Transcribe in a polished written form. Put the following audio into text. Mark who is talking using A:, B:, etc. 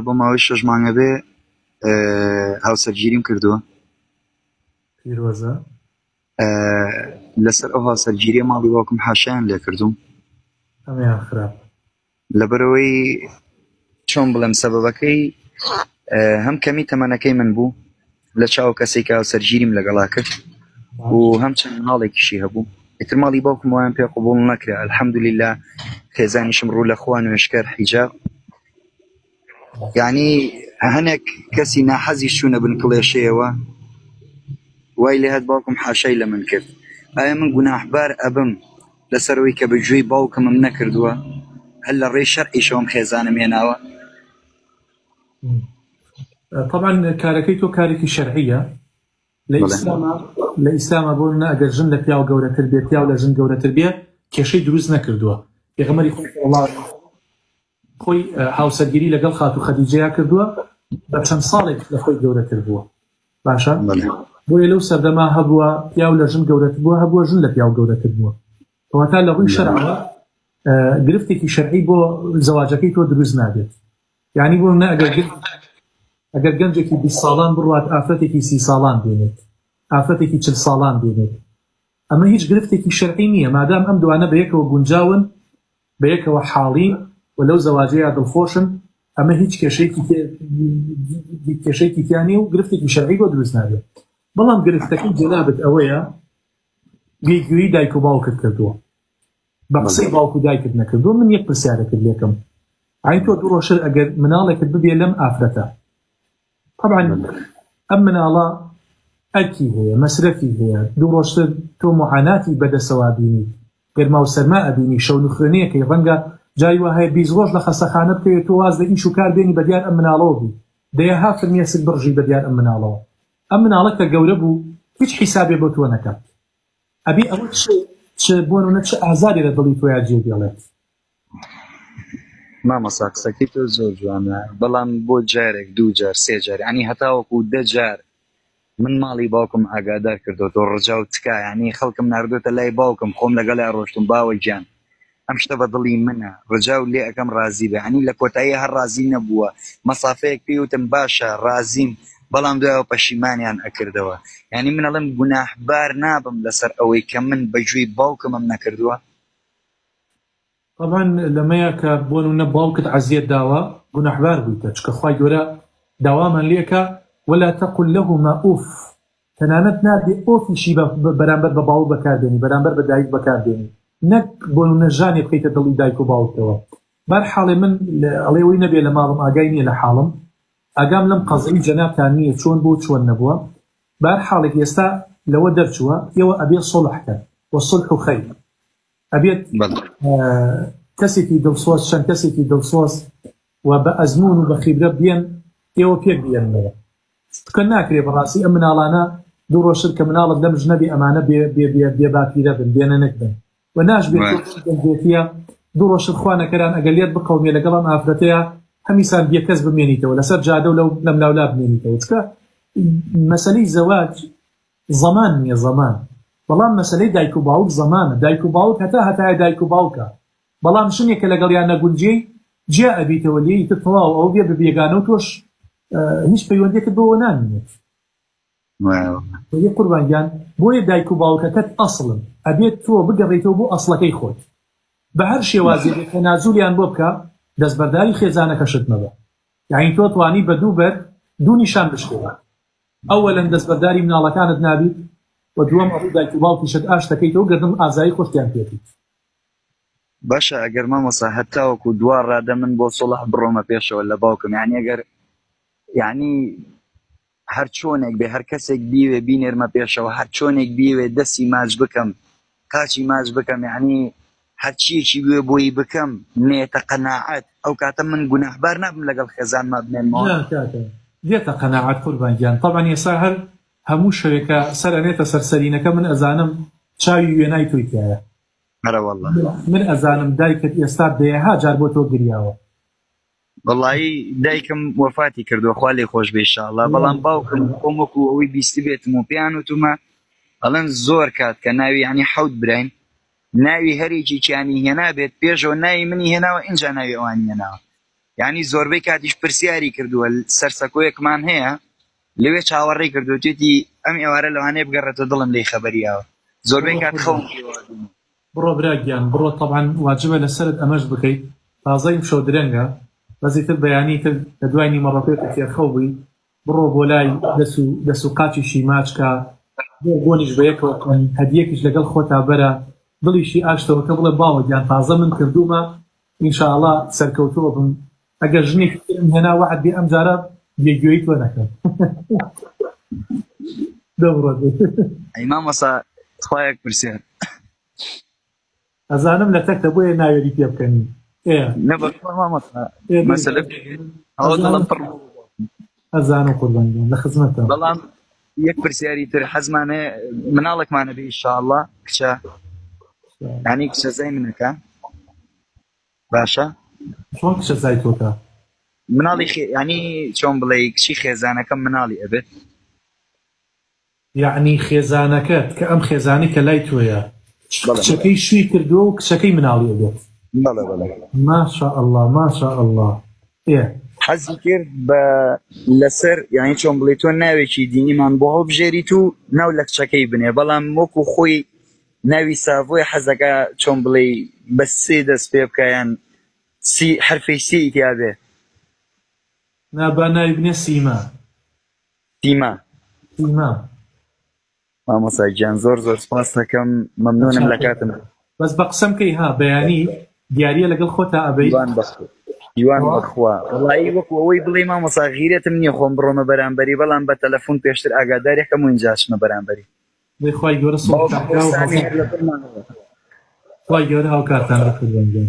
A: بۆ ماوەی 6 مانگە بێ هاوسەرگیریم کردووە
B: پیرۆزە
A: لەسەر ئەو هاوسەرگیریە ماڵی باوکم حاشایان لێ کردووم
B: ئەمەیان خراپ
A: لەبەرەوەی چۆن بڵێم سەبەبەکەی هەم کەمی تەمەنەکەی من بوو لە چاو کەسێکی هاوسەرگیریم لەگەڵا کرد و هەم چەند ماڵێکیشی هەبوو ئیتر ماڵی باوکم وایان پێ قبوڵ نەکرا الحەمدوللیلا خێزانیشم ڕوو لە خوا نوێشکەر حیجاب یعنی هەنێک کەسی ناحەزی چوونە بن کڵێشەیەوە وای لێ هات باوکم حاشای لە من کرد ئایا من گوناحبار ئەبم لەسەرەوەی کە بەگوێی باوکمم نەکردووە هەر لە ڕێی شەرعیشەوەم خێزانم هێناوە
B: طبعا کارەکەی تۆ کارێکی شەرعیە لە ئیسلامە بۆ منە ئەگەر ژن لە پیاو گەورەتر بێت پیاو لە ژن گەورەتر بێت کێشەی دروست نەکردووە پێغەمبەری خۆی هاوسەرگیری لەگەڵ خاتو خەدیجەیە کردووە بە چەند ساڵێک لە خۆی گەورەتر بووە باشە بۆیە لەو سەردەما هەبووە پیاو لە ژن گەورەتر بووە هەبووە ژن لە پیاو گەورەتر بووە کەواتە لە ڕووی شەرعەوە گرفتێکی شەرعی بۆ زەواجەکەی تۆ دروست نابێت یعنی بۆ منە ئەگەر گەنجێکی 20 ساڵان بڕوات ئافرەتێکی 30 ساڵان بێنێت ئافرەتێکی 40 ساڵان بێنێت ئەمە هیچ گرفتێکی شەرعی نییە مادام ئەم دوانە بەیەکەوە گونجاون بەیەکەوە حاڵین و لەو زەواجەیە دڵخۆشن ئەمە هیچ کێشەیەکی تیانی و گرفتێکی شەرعی بۆ دروست نابێت بەڵام گرفتەکەی جەنابەت ئەوەیە گوێی دایک و باوکت کردووە بە قسەی باوک و دایکت نەکردووە من یەک پرسیارەکرد لێکم ئاین تۆ دوو ڕۆژتر ئەگەر مناڵێکت ببێ لەم ئافرەتە طبعا ئەم مناڵە ئەرکی هەیە مەسرەفی هەیە دوو ڕۆژتر تۆ معاناتی بەدەسەوا بینی گەرما و سەرما ئەبینی شەو نوخوێنەیەکەی ڕەنگە جای وا هەیە 20 ڕۆژ لە خەستەخانە بکەوێت تۆ واز لە ئیش و کار بێنی بەدیار ئەم مناڵەوە بی دەیە ها فرمێسک بڕژی بەدیار ئەم مناڵەوە ئەم مناڵە کە گەورە بوو هیچ حیسابێ بۆ تۆ نەکات ئەبی ئەوە چ بۆنە چ ئازاری لە دڵی تۆیا جێ دێڵێت
A: مامەسا قسەکەی تۆ زۆر جوانە بەڵام بۆ جارێک دوو جار سێ جار ینی هەتاوەکو 10 جار من ماڵی باوکم ئاگادار کردو تۆ ڕجا و تکا ینی خەڵکم ناردوێتە لای باوکم خۆم لەگەڵای ڕۆشتم باوە گیان ئەم شتە بە دڵی منە ڕجا و لێ ئەەکەم رازی بێ ینی لە کۆتایی هەر رازی نەبووە مەسافەیەک پێوتم باشە رازیم بەڵام دوایەوە پەشیمانیان ئەکردەوە ینی من ئەڵێم گوناحبار نابم لەسەر ئەوەی کە من بەگوێی باوکمم نەکردووە
B: طبعا لەمەیە کە بۆ نمونە باوکت عەزیەت داوە گوناحبار بوویتە چکە خوای گەورە داوامان لێکە ولا تقل لهما أوف تەنانەت نابێ ئۆفیشی بەرامبەر بە باوک بەکاردێنی بەرامبەر بە دایک بەکاردێنی نەک بۆ نمونە ژانێ بکەیتە دڵی دایک و باوکتەوە بەرحاڵێ من ئەڵێەوەی نەبێ لە ماڵم ئاگای نییە لە حاڵم ئاگام لەم قەزەی جەنابتان نییە چۆن بۆ چۆن نەبووە بەرحاڵێک ئێستا لەوە دەرچووە ئێوە ئەبێ سڵحکەن وەسڵح و خەیر ئەبێت کەسێکی دڵسۆز چەند کەسێکی دڵسۆز و بە ئەزمون و بە خیبرە بێن ئێوە پێک بێنەوە کە ناکرێ بەڕاستی ئەم مناڵانە دوو ڕۆژتر کە مناڵت لەم ژنەبی ئەمانە بێ باپیرە بن بێنە نەکبن و ناشبێتە دوو ڕۆژتر خوا نەکەران ئەگەر لێت بقەومێ لەگەڵ ئەم ئافرەتەیە هەمیسان بێکەس بمێنیتەوە لەسەر جادە و لەم لاولا بمێنیتەوە چکە مەسەلەی زەواج زەمان نییە زەمان بەڵام مەسەلەی دایک و باوک زەمانە دایک و باوک هەتایە دایک و باوکە بەڵام شنێکە لەگەڵیان نەگونجێ جێ ئەبیتەوە لێی تر تەواو ئەو بێ بێگانە و تۆش هیچ پەیوەندێکت بۆەوە نامێنێت قوربانگیان بۆیە دایک و باوکەکەت ئەسڵن ئەبێت تۆ بگەڕێتەوە بۆ ئەسڵەکەی خۆت بە هەر شێوازێک کە نازولیان بۆ بکە دەستبەرداری خێزانەکەشت مەبە یعنی تۆ توانی بە دوو بەر دوو نیشان بشکێوە ئەوەلەن دەستبەرداری مناڵەکانت نابیت و دووەم ئەوەی دایک و باوکیشت ئاشتەکەیتەوە گەردن ئازایی خۆشتیان پێیت
A: باشە ئەگەر مامەسا هەتاوەکو دووار ڕادە من بۆ سڵح بڕۆمە پێشەوە لە باوکم یعنی ئەگەر یعنی هەر چۆنێک بێ هەر کەسێک بیوێ بینێرمە پێشەوە هەر چۆنێک بیوێ دەستی ماچ بکەم قاچی ماچ بکەم یعنی هەرچیەکی بوێ بۆی بکەم نێتە قەناعەت ئەو کاتە من گوناحبار نابم لەگەڵ خێزانما بنێنمەوە
B: دێتە قەناعەت قوربانگیان طبعا ئێستا هەر هەموو شەوێکە سەر ئەنێتە سەرسەرینەکە من ئەزانم چاوی وێنای تۆی تایە من ئەزانم دایکت ئێستا دەیەها جار بۆ تۆ گریاوە
A: وەڵایی دایکم وەفاتی کردووە خوا لێی خۆش بێ ئینشاءڵڵا بەڵام باوکم خۆم وەکو ئەوەی بیستی بێتم و پێیان وتومە ئەڵێن زۆر کات کە ناوی یعنی حەوت براین ناوی هەرێکی چیانی هێنا بێت پێشەوە ناوی منی هێناوە ئینجا ناوی ئەوانی هێناوە یعنی زۆربەی کاتیش پرسیاری کردووە سەرسەکۆیەکمان هەیە لەوێ چاوەڕێی کردو توێتی ئەم ئێوارە لەوانەیە بگەڕێتە دڵم لێی خەبەریاوە زۆربەی کات خەوم
B: بڕۆ براگیان بڕۆ طبعا واجبە لەسرت ئەمەش بکەیت تازەیم شەو درەنگە بەزی تر بەیانی تر لە دوای نیمەڕۆپێک تێرخەو بووی بڕۆ بۆ لای دەسوقاچیشی ماچکە بۆنیش بە یەکەوە هەدیەکیش لەگەڵ خۆتا بەرە دڵیشی ئاشتەوەکە بڵێ باوە گیان تازە من کردومە ئینشاءڵڵا سەرکەوتووە بم ئەگەر ژنێک هێنا وعد بێ ئەم جارە بێگوێی تۆ نەکەم دەبڕۆ
A: ئەی مامۆستا خوایەک پرسیار
B: ئەزانم لە تەکتە بۆیە ناوێری پێ بکەنی
A: نەبەخوا مامۆستا مەسەلە ئەوە دڵم پڕ
B: ئەزانم قوربانیان لە خزمەتە
A: بەڵام یەک پرسیاری تر حەزمانێ مناڵێکمانە بێ ئینشاءڵڵا کچە یعنی کچە زەی منەکە باشە
B: چۆن کچە زای تۆکە
A: مناڵی ینی چۆن بڵێ کچی خێزانەکەم مناڵی ئەبێت
B: یعنی خێزانەکەت کە ئەم خێزانی کە لای تۆیە کچەکەی شووی کردووە و کچەکەی مناڵی ئەبێت
A: بەڵێ بەڵێ
B: ماشاءالله ماشاءالله
A: حەزی کرد بە لەسەر یانی چۆن بڵێ تۆ ناوێکی دینیمان بۆ هەڵبژێریت و ناو لە کچەکەی بنێ بەڵام وەکو خۆی ناوی ساڤۆی حەزەکە چۆن بڵێ بە سێ دەست پێ بکەیان حرفی سی ئیتیابێ
B: نابا ناوی بنێ سیما
A: مامۆستا گیان زۆر سپاس دەکەم مەمنونم لە کاتم
B: بەس بە قسەم کەی ها بەیانی دیارە لەگەڵ خۆتا ئەبەی
A: دیوان بەخوا وڵایی وەکو ئەوەی بڵێ مامۆستا غیرەتم نییە خۆم بڕۆمە بەرامبەری بەڵام بە تەلەفۆن پێشتر ئاگادارێکم و اینجاشمە بەرامبەری
B: خوای گەورە هاوکاتان لەکردوانگەن